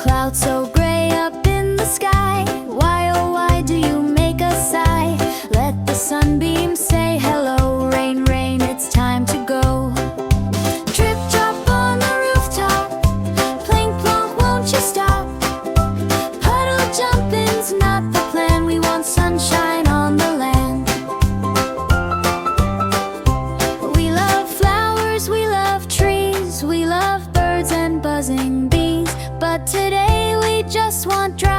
Clouds so gray up in the sky, why oh why do you make us sigh? Let the sunbeams say hello. Rain, rain, it's time to go. Drip drop on the rooftop, plink plonk, won't you stop? Puddle jumping's not the plan, we want sunshine on the land. We love flowers, we love trees, we love birds and buzzing bees, but today we just want dry